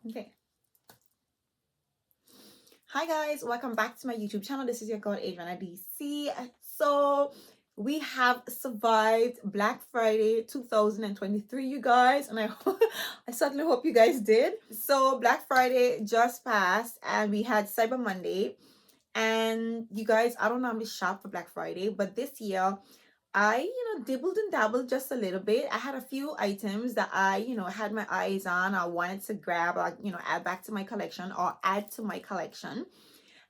Okay. Hi guys, welcome back to my YouTube channel. This is your girl Adriana DC. So we have survived Black Friday 2023, you guys, and I certainly hope you guys did. So Black Friday just passed and we had Cyber Monday. And you guys, I don't normally shop for Black Friday, but this year I, dibbled and dabbled just a little bit. I had a few items that I, had my eyes on. I wanted to grab, or, add back to my collection or add to my collection.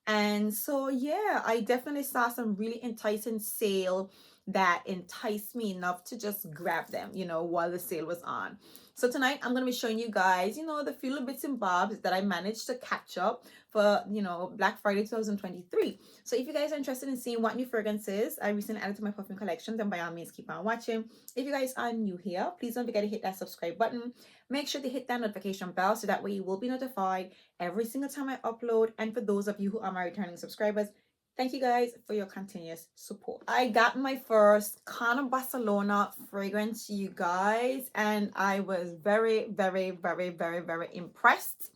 And so, yeah, I definitely saw some really enticing sale that enticed me enough to just grab them, while the sale was on. So tonight I'm going to be showing you guys, the few little bits and bobs that I managed to catch up for, Black Friday 2023. So if you guys are interested in seeing what new fragrances I recently added to my perfume collection, then by all means keep on watching. If you guys are new here, please don't forget to hit that subscribe button. Make sure to hit that notification bell so that way you will be notified every single time I upload. And for those of you who are my returning subscribers, thank you guys for your continuous support. I got my first Kaor Barcelona fragrance, you guys, and I was very, very, very, very, very impressed.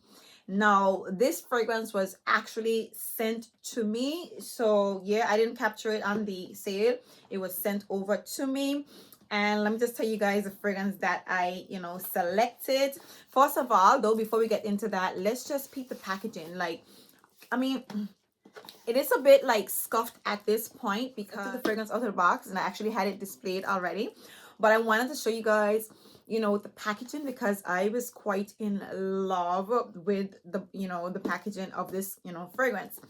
Now, this fragrance was actually sent to me. So yeah, I didn't capture it on the sale. It was sent over to me. And let me just tell you guys the fragrance that I, selected. First of all, though, before we get into that, let's just peep the packaging. Like, I mean, it is a bit like scuffed at this point because I took the fragrance out of the box and I actually had it displayed already. But I wanted to show you guys, the packaging because I was quite in love with the, the packaging of this, fragrance.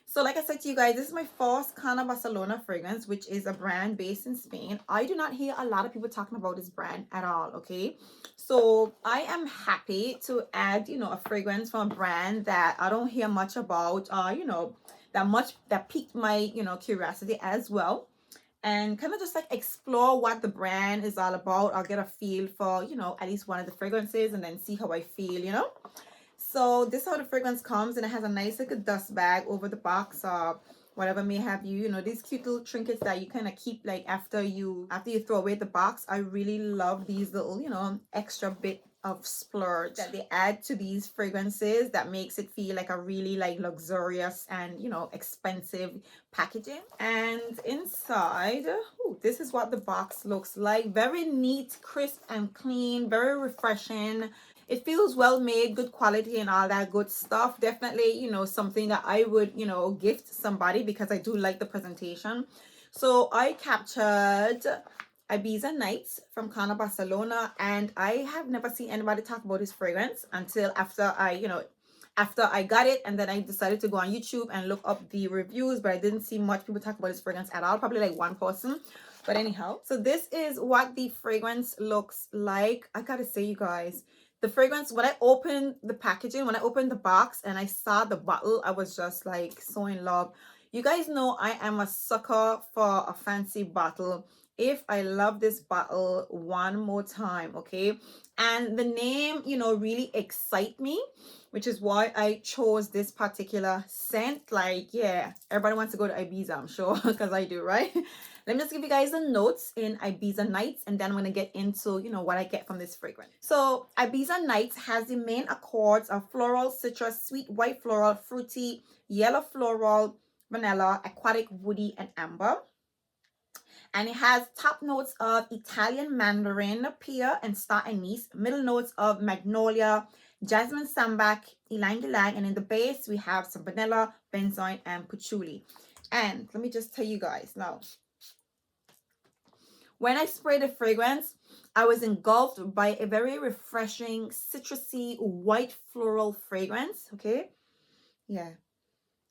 So like I said to you guys, this is my first Kaor Barcelona fragrance, which is a brand based in Spain. I do not hear a lot of people talking about this brand at all, okay? So I am happy to add, a fragrance from a brand that I don't hear much about, that piqued my, curiosity as well. And kind of just like explore what the brand is all about. I'll get a feel for, at least one of the fragrances and then see how I feel. So this is how the fragrance comes, and it has a nice like a dust bag over the box or whatever may have you. These cute little trinkets that you kind of keep like after you throw away the box. I really love these little, extra bit of splurge that they add to these fragrances that makes it feel like a really like luxurious and expensive packaging. And inside, ooh, this is what the box looks like. Very neat, crisp and clean, very refreshing. It feels well made, good quality and all that good stuff. Definitely, something that I would, gift somebody because I do like the presentation. So I captured Ibiza Nights from Kaor Barcelona, and I have never seen anybody talk about this fragrance until after I got it, and then I decided to go on YouTube and look up the reviews, but I didn't see much people talk about this fragrance at all, probably like one person. But anyhow, so this is what the fragrance looks like. I gotta say, you guys, the fragrance, when I opened the packaging, when I opened the box and I saw the bottle, I was just like so in love. You guys know I am a sucker for a fancy bottle. If I love this bottle one more time, okay? And the name, really excite me, which is why I chose this particular scent. Like, yeah, everybody wants to go to Ibiza, I'm sure, because I do, right? Let me just give you guys the notes in Ibiza Nights, and then I'm going to get into, what I get from this fragrance. So Ibiza Nights has the main accords of floral, citrus, sweet white floral, fruity, yellow floral, vanilla, aquatic, woody, and amber. And it has top notes of Italian mandarin, pear, and star anise, middle notes of magnolia, jasmine sambac, ylang ylang, and in the base we have some vanilla, benzoin, and patchouli. And let me just tell you guys now, when I sprayed the fragrance, I was engulfed by a very refreshing, citrusy, white floral fragrance. Okay. Yeah.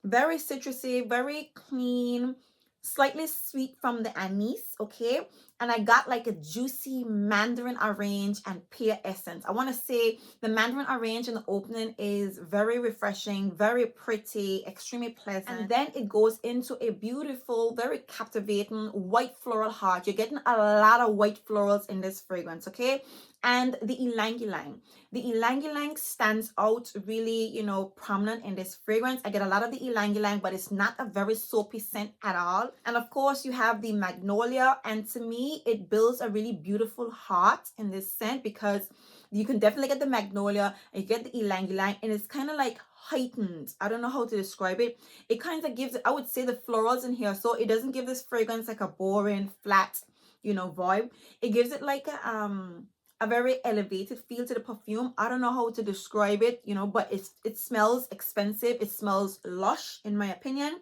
Very citrusy, very clean, slightly sweet from the anise. Okay. And I got like a juicy mandarin orange and pear essence. I want to say the mandarin orange in the opening is very refreshing, very pretty, extremely pleasant. And then it goes into a beautiful, very captivating white floral heart. You're getting a lot of white florals in this fragrance, okay? And the ylang ylang. The ylang ylang stands out really, prominent in this fragrance. I get a lot of the ylang ylang, but it's not a very soapy scent at all. And of course, you have the magnolia. And to me, me, it builds a really beautiful heart in this scent, because you can definitely get the magnolia and you get the ylang ylang, and it's kind of like heightened. I don't know how to describe it. It kind of gives, I would say, the florals in here, so it doesn't give this fragrance like a boring flat, you know, vibe. It gives it like a very elevated feel to the perfume. I don't know how to describe it, you know, but it smells expensive. It smells lush, in my opinion.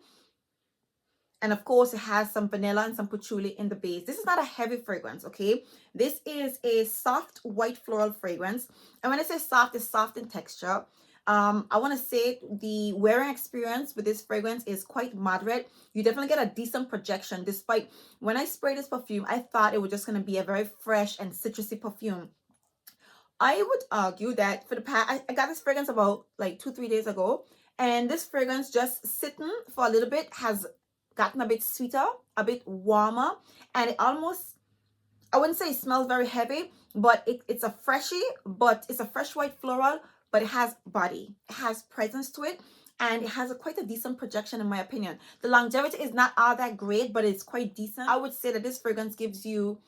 And of course, it has some vanilla and some patchouli in the base. This is not a heavy fragrance, okay? This is a soft white floral fragrance. And when I say soft, it's soft in texture. I want to say the wearing experience with this fragrance is quite moderate. You definitely get a decent projection, despite when I sprayed this perfume, I thought it was just going to be a very fresh and citrusy perfume. I would argue that for the past, I got this fragrance about like 2-3 days ago, and this fragrance just sitting for a little bit has gotten a bit sweeter, a bit warmer, and it almost, I wouldn't say it smells very heavy, but it's a freshie, but it's a fresh white floral, but it has body, it has presence to it, and it has quite a decent projection, in my opinion. The longevity is not all that great, but it's quite decent. I would say that this fragrance gives you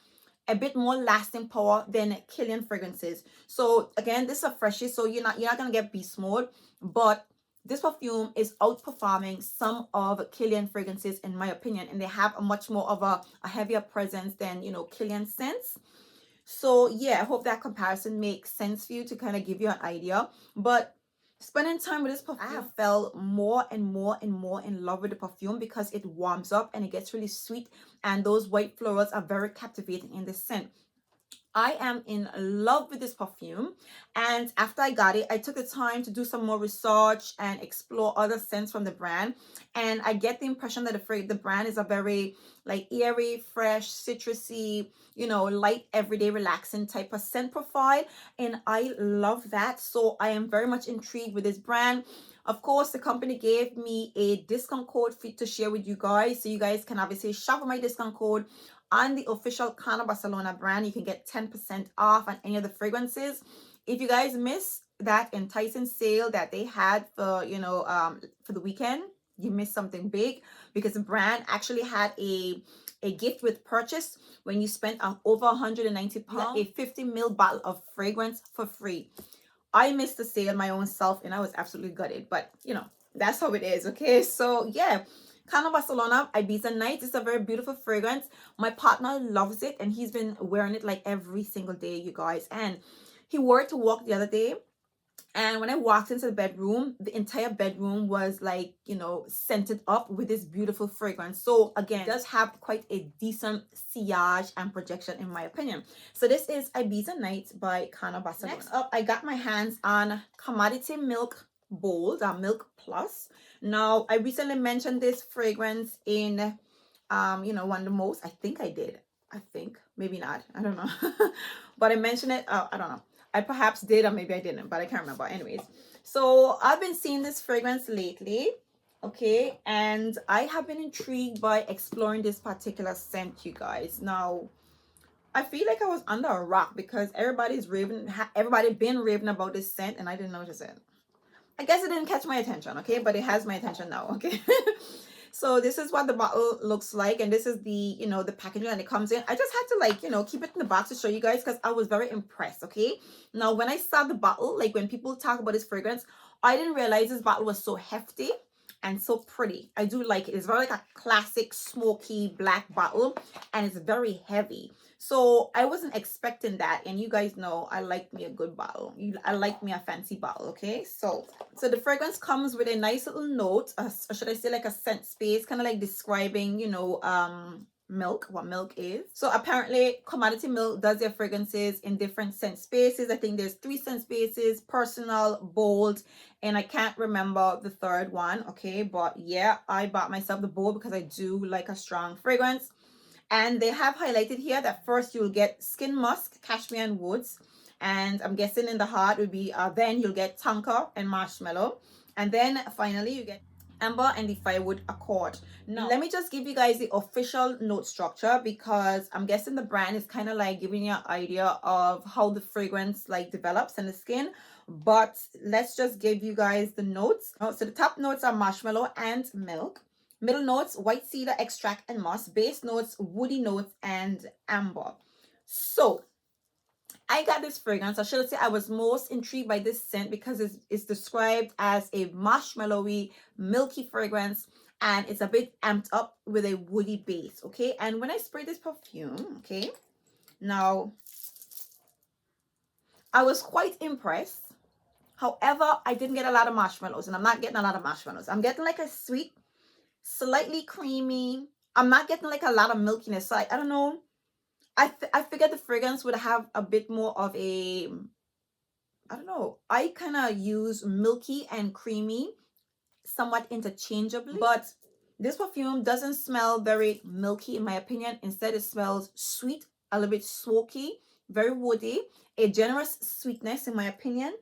a bit more lasting power than Kilian fragrances. So again, this is a freshie, so you're not gonna get beast mode, but this perfume is outperforming some of Kilian fragrances, in my opinion, and they have a much more of a heavier presence than, you know, Kilian scents. So yeah, I hope that comparison makes sense for you, to kind of give you an idea. But spending time with this perfume, I have fell more and more and more in love with the perfume, because it warms up and it gets really sweet, and those white florals are very captivating in this scent. I am in love with this perfume, and after I got it, I took the time to do some more research and explore other scents from the brand, and I get the impression that the brand is a very like airy, fresh, citrusy, you know, light, everyday, relaxing type of scent profile, and I love that. So I am very much intrigued with this brand. Of course, the company gave me a discount code to share with you guys, so you guys can obviously shop with my discount code on the official Kaor Barcelona brand. You can get 10% off on any of the fragrances. If you guys missed that enticing sale that they had for, you know, for the weekend, you missed something big, because the brand actually had a gift with purchase. When you spent over £190, a 50 ml bottle of fragrance for free. I missed the sale my own self, and I was absolutely gutted, but you know, that's how it is. Okay, so yeah, Kaor Barcelona Ibiza Nights is a very beautiful fragrance. My partner loves it, and he's been wearing it like every single day, you guys. And he wore it to walk the other day, and when I walked into the bedroom, the entire bedroom was like, you know, scented up with this beautiful fragrance. So again, it does have quite a decent sillage and projection, in my opinion. So this is Ibiza Nights by Kaor Barcelona. Next up, I got my hands on Commodity Milk Bold, Milk Plus. Now, I recently mentioned this fragrance in, you know, one of the most, I think I did. I think, maybe not. I don't know. But I mentioned it, I don't know. I perhaps did, or maybe I didn't, but I can't remember. Anyways, so I've been seeing this fragrance lately, okay, and I have been intrigued by exploring this particular scent, you guys. Now, I feel like I was under a rock, because everybody been raving about this scent, and I didn't notice it. I guess it didn't catch my attention, okay, but it has my attention now, okay. So this is what the bottle looks like, and this is the, you know, the packaging that it comes in. I just had to, like, you know, keep it in the box to show you guys, because I was very impressed. Okay, now when I saw the bottle, like when people talk about this fragrance, I didn't realize this bottle was so hefty and so pretty. I do like it. It's very like a classic smoky black bottle, and it's very heavy. So I wasn't expecting that, and you guys know I like me a good bottle. I like me a fancy bottle. Okay, so the fragrance comes with a nice little note, or should I say like a scent space, kind of like describing, you know, milk, what milk is. So apparently Commodity Milk does their fragrances in different scent spaces. I think there's 3 scent spaces: personal, bold, and I can't remember the third one. Okay, but yeah, I bought myself the bold because I do like a strong fragrance. And they have highlighted here that first you'll get skin musk, cashmere, and woods. And I'm guessing in the heart would be, then you'll get tonka and marshmallow. And then finally you get amber and the firewood accord. Now, let me just give you guys the official note structure, because I'm guessing the brand is kind of like giving you an idea of how the fragrance like develops in the skin. But let's just give you guys the notes. So the top notes are marshmallow and milk. Middle notes, white cedar extract and moss. Base notes, woody notes and amber. So I got this fragrance. I should say I was most intrigued by this scent because it's described as a marshmallowy, milky fragrance, and it's a bit amped up with a woody base. Okay, and when I sprayed this perfume, okay, now I was quite impressed. However, I didn't get a lot of marshmallows, and I'm not getting a lot of marshmallows. I'm getting like a sweet, slightly creamy. I'm not getting like a lot of milkiness. So I don't know. I figured the fragrance would have a bit more of a, I don't know. I kind of use milky and creamy somewhat interchangeably, but this perfume doesn't smell very milky in my opinion. Instead, it smells sweet, a little bit smoky, very woody, a generous sweetness in my opinion.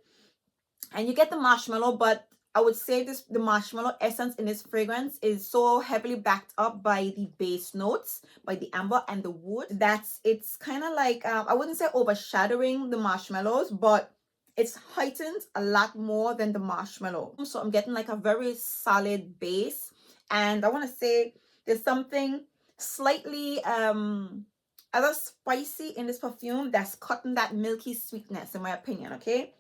And you get the marshmallow, but I would say the marshmallow essence in this fragrance is so heavily backed up by the base notes, by the amber and the wood, it's kind of like, I wouldn't say overshadowing the marshmallows, but it's heightened a lot more than the marshmallow. So I'm getting like a very solid base, and I want to say there's something slightly other spicy in this perfume that's cutting that milky sweetness in my opinion. Okay,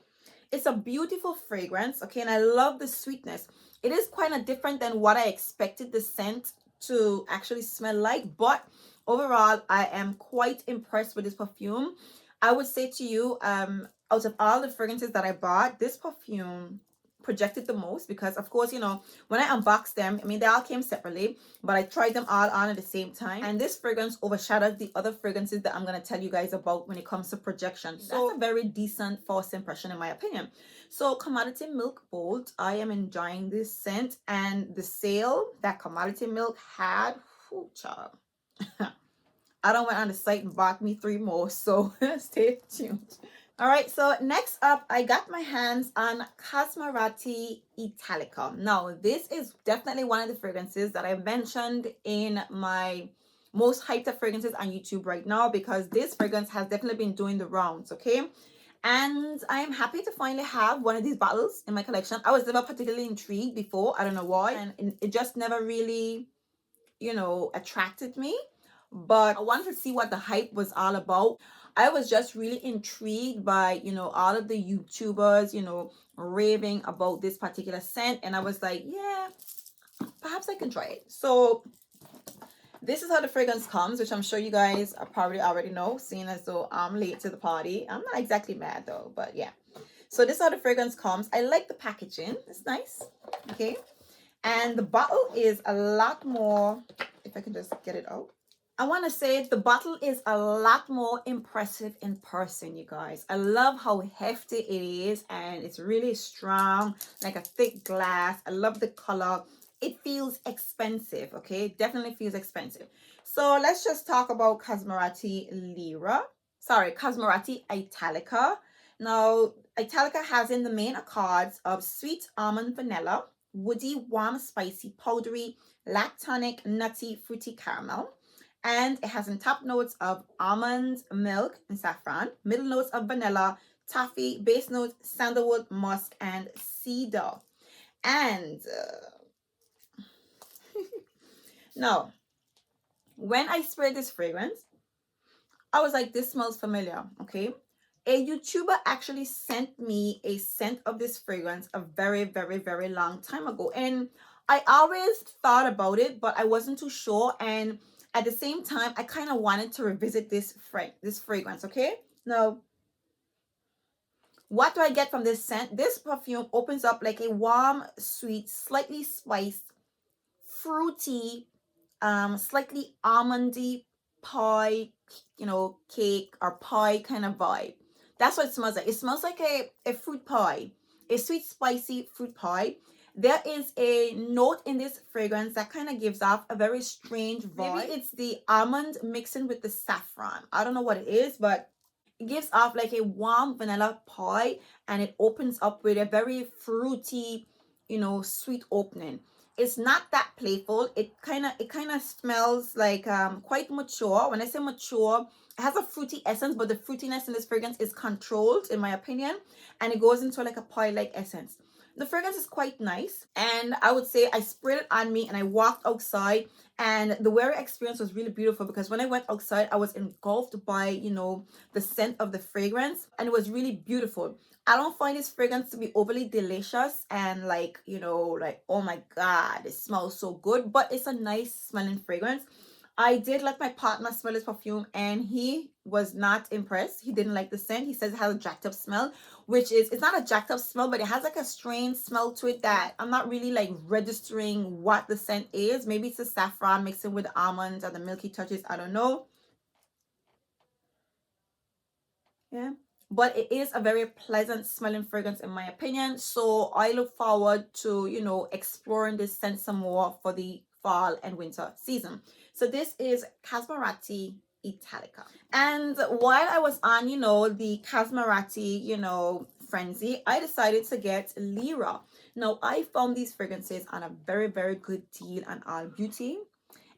it's a beautiful fragrance, okay, and I love the sweetness. It is kind of different than what I expected the scent to actually smell like, but overall, I am quite impressed with this perfume. I would say to you, out of all the fragrances that I bought, this perfume projected the most because, of course, you know, when I unboxed them, I mean, they all came separately, but I tried them all on at the same time, and this fragrance overshadowed the other fragrances that I'm going to tell you guys about when it comes to projection. So that's a very decent first impression in my opinion. So Commodity Milk Bold, I am enjoying this scent, and the sale that Commodity Milk had, whew, child. I don't went on the site and bought me 3 more, so stay tuned. All right, so next up, I got my hands on KASMAR Italica. Now, this is definitely one of the fragrances that I mentioned in my most hyped up fragrances on YouTube right now, because this fragrance has definitely been doing the rounds, okay? And I am happy to finally have one of these bottles in my collection. I was never particularly intrigued before. I don't know why. And it just never really, you know, attracted me. But I wanted to see what the hype was all about. I was just really intrigued by, you know, all of the YouTubers, you know, raving about this particular scent. And I was like, yeah, perhaps I can try it. So this is how the fragrance comes, which I'm sure you guys probably already know, seeing as though I'm late to the party. I'm not exactly mad though, but yeah. So this is how the fragrance comes. I like the packaging. It's nice. Okay. And the bottle is a lot more, if I can just get it out. I want to say the bottle is a lot more impressive in person, you guys. I love how hefty it is, and it's really strong, like a thick glass. I love the color. It feels expensive, okay? Definitely feels expensive. So let's just talk about KASMAR Italica. Now, Italica has in the main accords of sweet almond vanilla, woody, warm, spicy, powdery, lactonic, nutty, fruity caramel. And it has in top notes of almond, milk, and saffron, middle notes of vanilla, toffee, base notes, sandalwood, musk, and cedar. And now, when I sprayed this fragrance, I was like, this smells familiar, okay? A YouTuber actually sent me a scent of this fragrance a very, very, very long time ago. And I always thought about it, but I wasn't too sure. And at the same time, I kind of wanted to revisit this fragrance, okay? Now, what do I get from this scent? This perfume opens up like a warm, sweet, slightly spiced, fruity, slightly almondy pie, you know, cake or pie kind of vibe. That's what it smells like. It smells like a fruit pie, a sweet, spicy fruit pie. There is a note in this fragrance that kind of gives off a very strange vibe. Maybe it's the almond mixing with the saffron. I don't know what it is, but it gives off like a warm vanilla pie, and it opens up with a very fruity, you know, sweet opening. It's not that playful. It kind of smells like quite mature. When I say mature, it has a fruity essence, but the fruitiness in this fragrance is controlled in my opinion, and it goes into like a pie like essence. The fragrance is quite nice, and I would say I sprayed it on me and I walked outside, and the wearing experience was really beautiful because when I went outside I was engulfed by, you know, the scent of the fragrance, and it was really beautiful. I don't find this fragrance to be overly delicious and like, you know, like, oh my god, it smells so good, but it's a nice smelling fragrance. I did let my partner smell this perfume and he was not impressed. He didn't like the scent. He says it has a jacked up smell, which is, it's not a jacked up smell, but it has like a strange smell to it that I'm not really like registering what the scent is. Maybe it's the saffron mixing with the almonds or the milky touches. I don't know. Yeah, but it is a very pleasant smelling fragrance in my opinion, so I look forward to, you know, exploring this scent some more for the fall and winter season. So this is Casmarati Italica, and while I was on, you know, the Casmarati, you know, frenzy, I decided to get Lyra. Now I found these fragrances on a very good deal on All Beauty,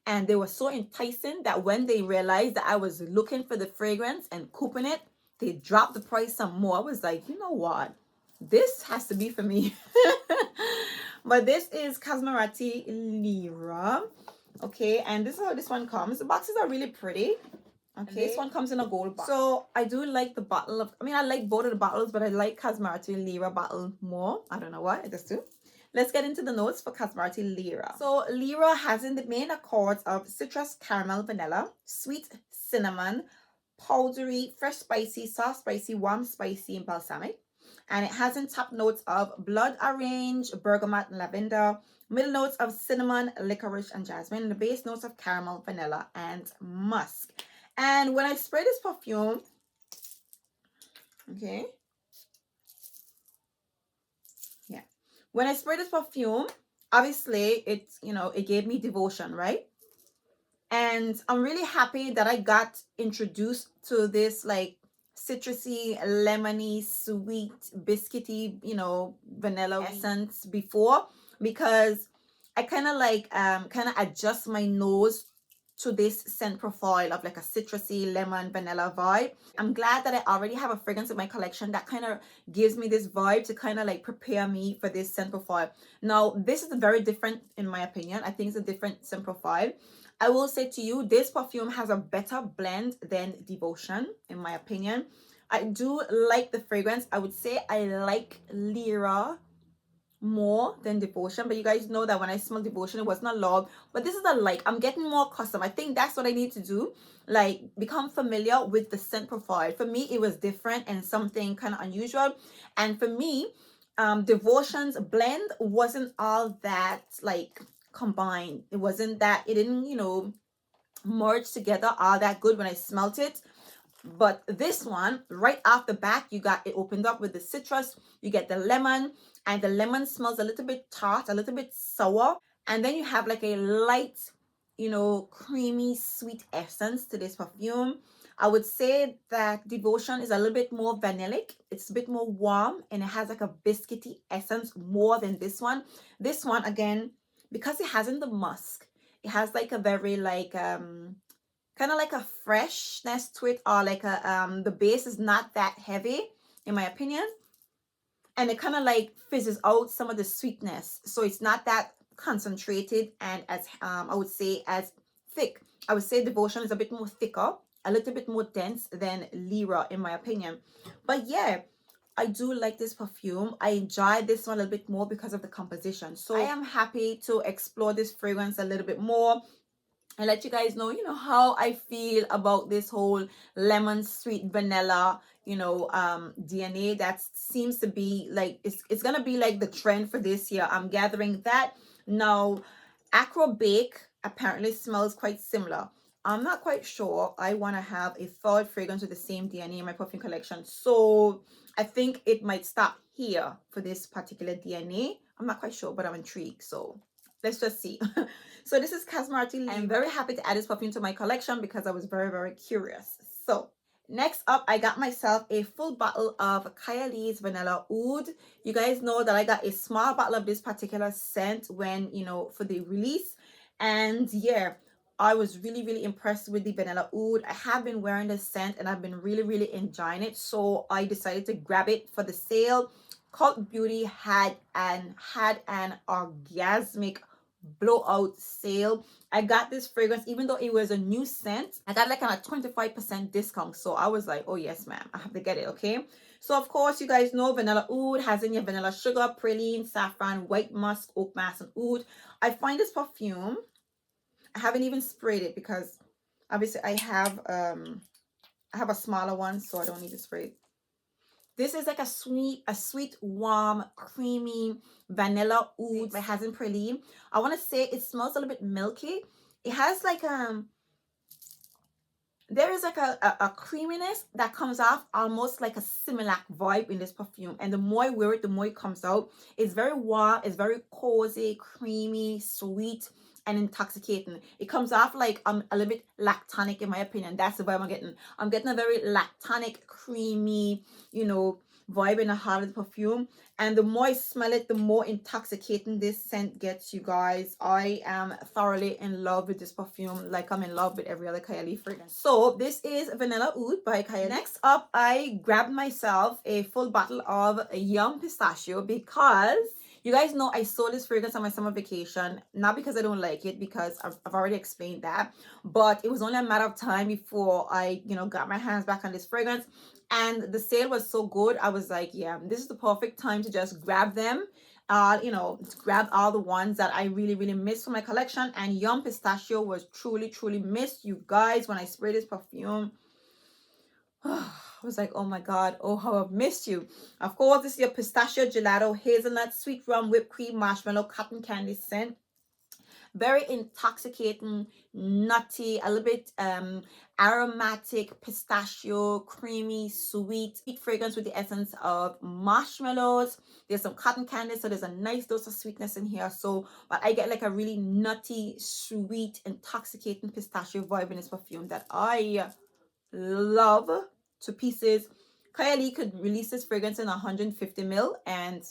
and they were so enticing that when they realized that I was looking for the fragrance and coupon it, they dropped the price some more. I was like, you know what? This has to be for me. But this is Casmarati Lyra. Okay, and this is how this one comes. The boxes are really pretty. Okay, this one comes in a gold box. So I do like the bottle of, I mean, I like both of the bottles, but I like Casmarati Lyra bottle more. I don't know why, I just do. Let's get into the notes for Casmarati Lyra. So Lyra has in the main accords of citrus, caramel, vanilla, sweet cinnamon, powdery, fresh spicy, soft spicy, warm spicy, and balsamic. And it has in top notes of blood orange, bergamot, and lavender, middle notes of cinnamon, licorice, and jasmine, and the base notes of caramel, vanilla, and musk. And when I spray this perfume, okay, yeah, when I spray this perfume, obviously it's, you know, it gave me devotion, right? And I'm really happy that I got introduced to this like citrusy, lemony, sweet, biscuity, you know, vanilla essence before, because I kind of like kind of adjust my nose to this scent profile of like a citrusy lemon vanilla vibe. I'm glad that I already have a fragrance in my collection that kind of gives me this vibe to kind of like prepare me for this scent profile. Now this is very different in my opinion. I think it's a different scent profile. I will say to you, this perfume has a better blend than Devotion, in my opinion. I do like the fragrance. I would say I like Lyra more than Devotion, but you guys know that when I smell Devotion, it was not love. But this is a like. I'm getting more custom. I think that's what I need to do. Like, become familiar with the scent profile. For me, it was different and something kind of unusual. And for me, Devotion's blend wasn't all that like combined. It wasn't that, it didn't, you know, merge together all that good when I smelt it. But this one, right off the back, you got it opened up with the citrus, you get the lemon, and the lemon smells a little bit tart, a little bit sour, and then you have like a light, you know, creamy sweet essence to this perfume. I would say that Devotion is a little bit more vanillic. It's a bit more warm and it has like a biscuity essence more than this one. This one, again, because it hasn't the musk, it has like a very like kind of like a freshness to it, or like a the base is not that heavy in my opinion, and it kind of like fizzes out some of the sweetness, so it's not that concentrated and as I would say as thick. I would say Devotion is a bit more thicker, a little bit more dense than Lyra in my opinion. But yeah, I do like this perfume. I enjoy this one a little bit more because of the composition, so I am happy to explore this fragrance a little bit more and let you guys know, you know, how I feel about this whole lemon sweet vanilla, you know, DNA that seems to be like, it's gonna be like the trend for this year. I'm gathering that. Now Acro Bake apparently smells quite similar. I'm not quite sure I want to have a third fragrance with the same DNA in my perfume collection, so I think it might stop here for this particular DNA. I'm not quite sure, but I'm intrigued, so let's just see. So this is Casmarati. I'm very happy to add this perfume to my collection because I was very curious. So next up, I got myself a full bottle of Kylie's Vanilla Oud. You guys know that I got a small bottle of this particular scent when, you know, for the release. And yeah, I was really impressed with the Vanilla Oud. I have been wearing this scent and I've been really enjoying it. So I decided to grab it for the sale Cult Beauty had an orgasmic blowout sale. I got this fragrance even though it was a new scent. I got like a 25% discount. So I was like, oh yes, ma'am, I have to get it, okay? So of course, you guys know vanilla oud has in your vanilla sugar, praline, saffron, white musk, oak mass, and oud. I find this perfume, I haven't even sprayed it because obviously I have a smaller one, so I don't need to spray it. This is like a sweet, warm, creamy vanilla oud. It hasn't praline. I want to say it smells a little bit milky. It has like there is like a creaminess that comes off almost like a Similac vibe in this perfume. And the more I wear it, the more it comes out. It's very warm, it's very cozy, creamy, sweet, and intoxicating. It comes off like a little bit lactonic in my opinion. That's the vibe I'm getting. I'm getting a very lactonic, creamy, vibe in the heart of the perfume. And the more I smell it, the more intoxicating this scent gets, you guys. I am thoroughly in love with this perfume, like I'm in love with every other Kylie fragrance. So this is Vanilla Oud by Kylie. Next up, I grabbed myself a full bottle of Yum Pistachio because you guys know I sold this fragrance on my summer vacation. Not because I don't like it, because I've already explained that. But it was only a matter of time before I, got my hands back on this fragrance. And the sale was so good. I was like, yeah, this is the perfect time to just grab them. Grab all the ones that I really, really missed from my collection. And Yum Pistachio was truly, truly missed, you guys, when I sprayed this perfume. I was like, oh my God, oh, how I've missed you. Of course, this is your pistachio, gelato, hazelnut, sweet rum, whipped cream, marshmallow, cotton candy scent. Very intoxicating, nutty, a little bit aromatic, pistachio, creamy, sweet fragrance with the essence of marshmallows. There's some cotton candy, so there's a nice dose of sweetness in here. So, but I get like a really nutty, sweet, intoxicating pistachio vibe in this perfume that I love to pieces. Kylie could release this fragrance in 150 ml and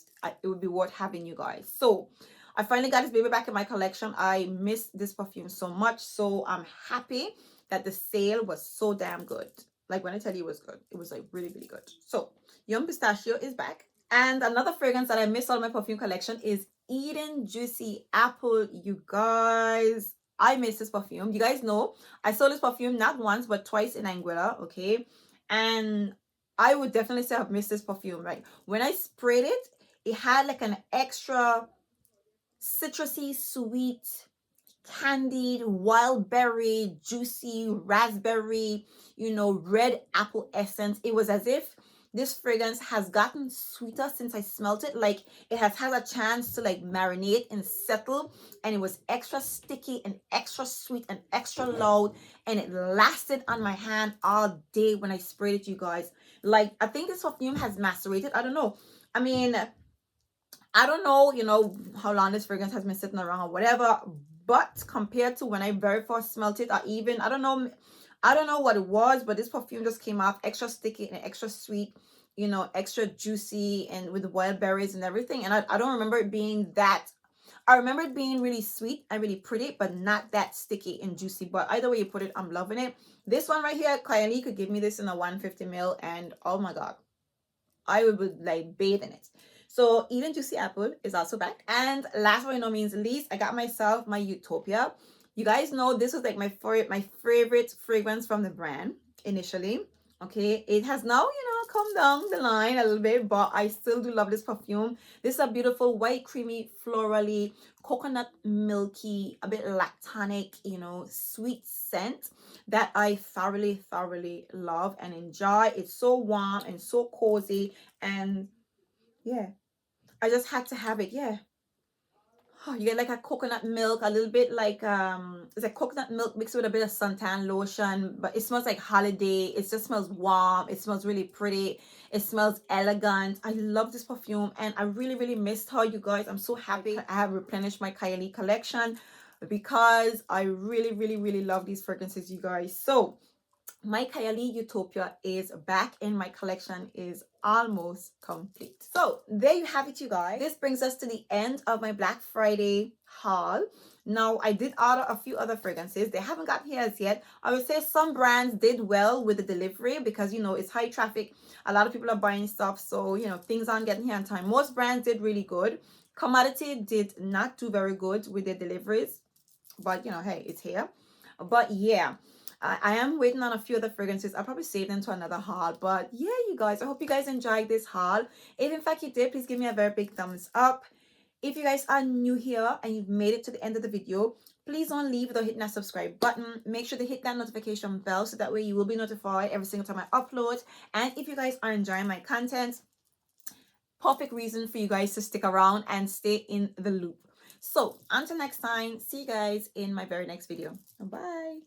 it would be worth having, you guys. So I finally got this baby back in my collection. I missed this perfume so much, so I'm happy that the sale was so damn good. Like when I tell you it was good, it was like really, really good. So Yum Pistachio is back. And another fragrance that I missed out of my perfume collection is Eden Juicy Apple, you guys. I miss this perfume. You guys know I saw this perfume not once but twice in Anguilla, okay? And I would definitely say I've missed this perfume, right? When I sprayed it, it had like an extra citrusy, sweet, candied, wild berry, juicy, raspberry, red apple essence. It was as if this fragrance has gotten sweeter since I smelt it. Like it has had a chance to like marinate and settle, and it was extra sticky and extra sweet and extra loud, and it lasted on my hand all day when I sprayed it, you guys. Like I think this perfume has macerated. I don't know. I mean, I don't know, how long this fragrance has been sitting around or whatever, but compared to when I very first smelt it, or even, I don't know what it was, but this perfume just came off extra sticky and extra sweet, extra juicy and with wild berries and everything. And I don't remember it being that. I remember it being really sweet and really pretty, but not that sticky and juicy. But either way you put it, I'm loving it. This one right here, Kylie could give me this in a 150 ml, and oh my God, I would like bathe in it. So Eden Juicy Apple is also back. And last but no means least, I got myself my Utopia. You guys know this was like my favorite fragrance from the brand initially. Okay, it has now, come down the line a little bit, but I still do love this perfume. This is a beautiful white, creamy, florally, coconut milky, a bit lactonic, sweet scent that I thoroughly, thoroughly love and enjoy. It's so warm and so cozy, and yeah, I just had to have it. Yeah. You get like a coconut milk, a little bit like it's like coconut milk mixed with a bit of suntan lotion, but it smells like holiday. It just smells warm. It smells really pretty. It smells elegant. I love this perfume, and I really, really missed her, you guys. I'm so happy I have replenished my Kylie collection because I really, really, really love these fragrances, you guys. So my Kylie Utopia is back and my collection is almost complete. So there you have it, you guys. This brings us to the end of my Black Friday haul. Now, I did order a few other fragrances. They haven't got here as yet. I would say some brands did well with the delivery because, you know, it's high traffic. A lot of people are buying stuff. So, you know, things aren't getting here on time. Most brands did really good. Commodity did not do very good with their deliveries. But, you know, hey, it's here. But yeah, I am waiting on a few other fragrances. I'll probably save them to another haul. But yeah, you guys, I hope you guys enjoyed this haul. If in fact you did, please give me a very big thumbs up. If you guys are new here and you've made it to the end of the video, please don't leave without hitting that subscribe button. Make sure to hit that notification bell so that way you will be notified every single time I upload. And if you guys are enjoying my content, perfect reason for you guys to stick around and stay in the loop. So until next time, see you guys in my very next video. Bye.